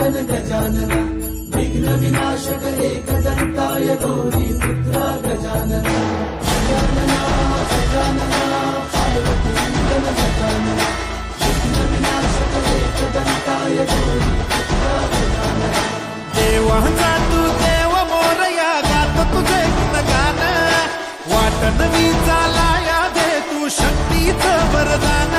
नंदन गजानना विघ्न विनाशक एकदंताय गौरी पुत्रा गजानना गजानना गजानना पार्वती नंदन गजानना विघ्न विनाशक एकदंताय गौरी पुत्रा गजानना देवाचा तू देव मोरया गात तुझे गुणगान वाट नवी चालाया दे तू शक्तीचं वरदान